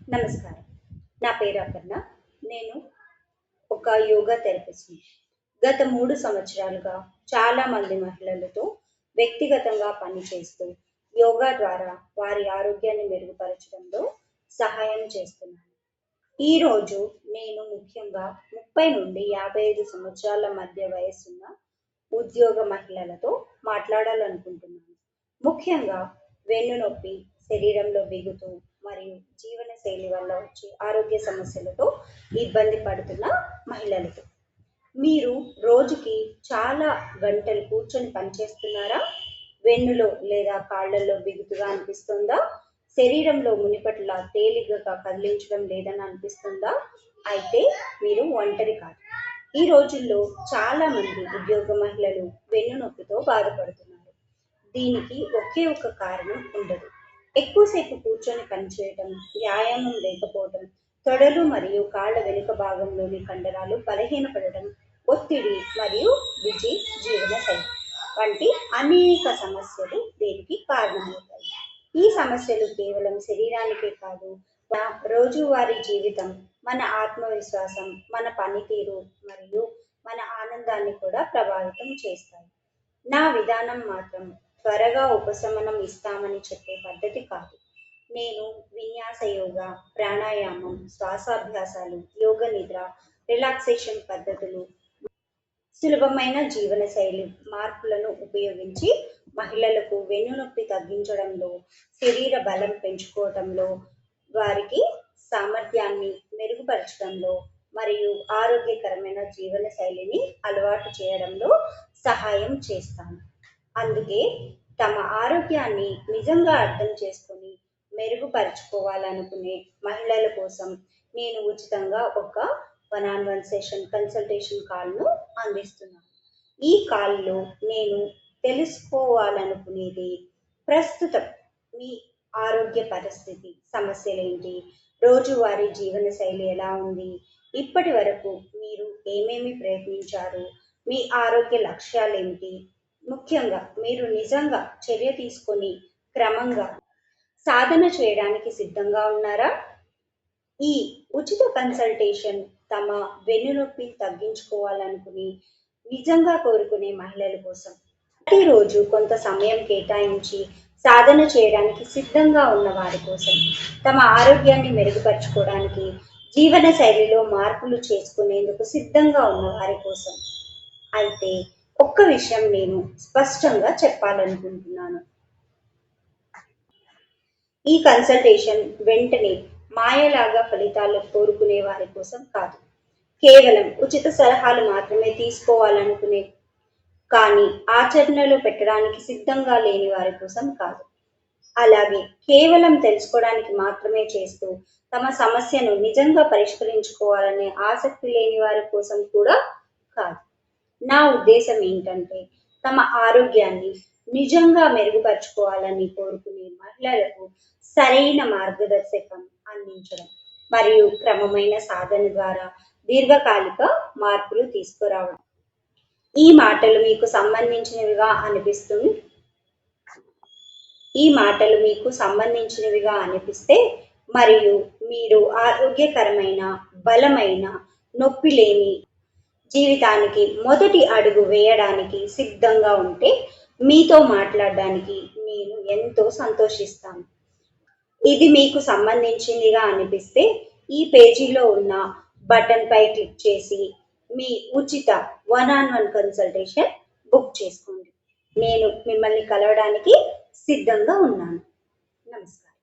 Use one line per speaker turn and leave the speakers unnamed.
నమస్కారం. నా పేరు అపర్ణ. నేను ఒక యోగా థెరపిస్ట్‌ని. గత 3 సంవత్సరాలుగా చాలామంది మహిళలతో వ్యక్తిగతంగా పనిచేస్తూ, యోగా ద్వారా వారి ఆరోగ్యాన్ని మెరుగుపరచడంలో సహాయం చేస్తున్నాను. ఈరోజు నేను ముఖ్యంగా 30-55 సంవత్సరాల మధ్య వయస్సున్న ఉద్యోగ మహిళలతో మాట్లాడాలనుకుంటున్నాను. ముఖ్యంగా వెన్నునొప్పి, శరీరంలో బిగుతు మరియు జీవనశైలి వల్ల వచ్చే ఆరోగ్య సమస్యలతో ఇబ్బంది పడుతున్న మహిళలతో. మీరు రోజుకి చాలా గంటలు కూర్చొని పనిచేస్తున్నారా? వెన్నులో లేదా కాళ్ళల్లో బిగుతుగా అనిపిస్తుందా? శరీరంలో మునిపట్ల తేలికగా కదిలించడం లేదని అనిపిస్తుందా? అయితే మీరు ఒంటరి కాదు. ఈ రోజుల్లో చాలా మంది ఉద్యోగ మహిళలు వెన్నునొప్పితో బాధపడుతున్నారు. దీనికి ఒకే ఒక కారణం ఉండదు. ఎక్కువసేపు కూర్చొని పనిచేయటం, వ్యాయామం లేకపోవటం, తొడలు మరియు కాళ్ళ వెనుక భాగంలోని కండరాలు బలహీనపడడం, ఒత్తిడి మరియు బిజీ జీవనశైలి వంటి అనేక సమస్యలు దీనికి కారణమవుతాయి. ఈ సమస్యలు కేవలం శరీరానికే కాదు, మన రోజువారీ జీవితం, మన ఆత్మవిశ్వాసం, మన పనితీరు మరియు మన ఆనందాన్ని కూడా ప్రభావితం చేస్తాయి. నా విధానం మాత్రం త్వరగా ఉపశమనం ఇస్తామని చెప్పే పద్ధతి కాదు. నేను విన్యాస యోగా, ప్రాణాయామం, శ్వాసాభ్యాసాలు, యోగ నిద్ర, రిలాక్సేషన్ పద్ధతులు, సులభమైన జీవనశైలి మార్పులను ఉపయోగించి మహిళలకు వెన్నునొప్పి తగ్గించడంలో, శరీర బలం పెంచుకోవడంలో, వారికి సామర్థ్యాన్ని మెరుగుపరచడంలో మరియు ఆరోగ్యకరమైన జీవనశైలిని అలవాటు చేయడంలో సహాయం చేస్తాను. అందుకే తమ ఆరోగ్యాన్ని నిజంగా అర్థం చేసుకొని మెరుగుపరుచుకోవాలనుకునే మహిళల కోసం నేను ఉచితంగా ఒక 1-on-1 సెషన్ కన్సల్టేషన్ కాల్ను అందిస్తున్నాను. ఈ కాల్లో నేను తెలుసుకోవాలనుకునేది ప్రస్తుతం మీ ఆరోగ్య పరిస్థితి, సమస్యలేంటి, రోజువారీ జీవనశైలి ఎలా ఉంది, ఇప్పటి వరకు మీరు ఏమేమి ప్రయత్నించారు, మీ ఆరోగ్య లక్ష్యాలేంటి, ముఖ్యంగా మీరు నిజంగా చర్య తీసుకొని క్రమంగా సాధన చేయడానికి సిద్ధంగా ఉన్నారా? ఈ ఉచిత కన్సల్టేషన్ తమ వెన్నునొప్పిని తగ్గించుకోవాలనుకుని నిజంగా కోరుకునే మహిళల కోసం. ప్రతిరోజు కొంత సమయం కేటాయించి సాధన చేయడానికి సిద్ధంగా ఉన్న వారి కోసం, తమ ఆరోగ్యాన్ని మెరుగుపరచుకోవడానికి, జీవన శైలిలో మార్పులు చేసుకునేందుకు సిద్ధంగా ఉన్న వారి కోసం. అయితే ఒక్క విషయం నేను స్పష్టంగా చెప్పాలనుకుంటున్నాను. ఈ కన్సల్టేషన్ వెంటనే మాయలాగా ఫలితాలు కోరుకునే వారి కోసం కాదు. కేవలం ఉచిత సలహాలు మాత్రమే తీసుకోవాలనుకునే, కానీ ఆచరణలో పెట్టడానికి సిద్ధంగా లేని వారి కోసం కాదు. అలాగే కేవలం తెలుసుకోవడానికి మాత్రమే చేస్తూ తమ సమస్యను నిజంగా పరిష్కరించుకోవాలనే ఆసక్తి లేని వారి కోసం కూడా కాదు. నా ఉద్దేశం ఏంటంటే, తమ ఆరోగ్యాన్ని నిజంగా మెరుగుపరుచుకోవాలని కోరుకునే మహిళలకు సరైన మార్గదర్శకం అందించడం మరియు క్రమమైన సాధన ద్వారా దీర్ఘకాలిక మార్పులు తీసుకురావడం. ఈ మాటలు మీకు సంబంధించినవిగా అనిపిస్తుంది ఈ మాటలు మీకు సంబంధించినవిగా అనిపిస్తే మరియు మీరు ఆరోగ్యకరమైన, బలమైన, నొప్పి లేని జీవితానికి మొదటి అడుగు వేయడానికి సిద్ధంగా ఉంటే మీతో మాట్లాడడానికి నేను ఎంతో సంతోషిస్తాను. ఇది మీకు సంబంధించిందిగా అనిపిస్తే ఈ పేజీలో ఉన్న బటన్పై క్లిక్ చేసి మీ ఉచిత 1-on-1 కన్సల్టేషన్ బుక్ చేసుకోండి. నేను మిమ్మల్ని కలవడానికి సిద్ధంగా ఉన్నాను. నమస్కారం.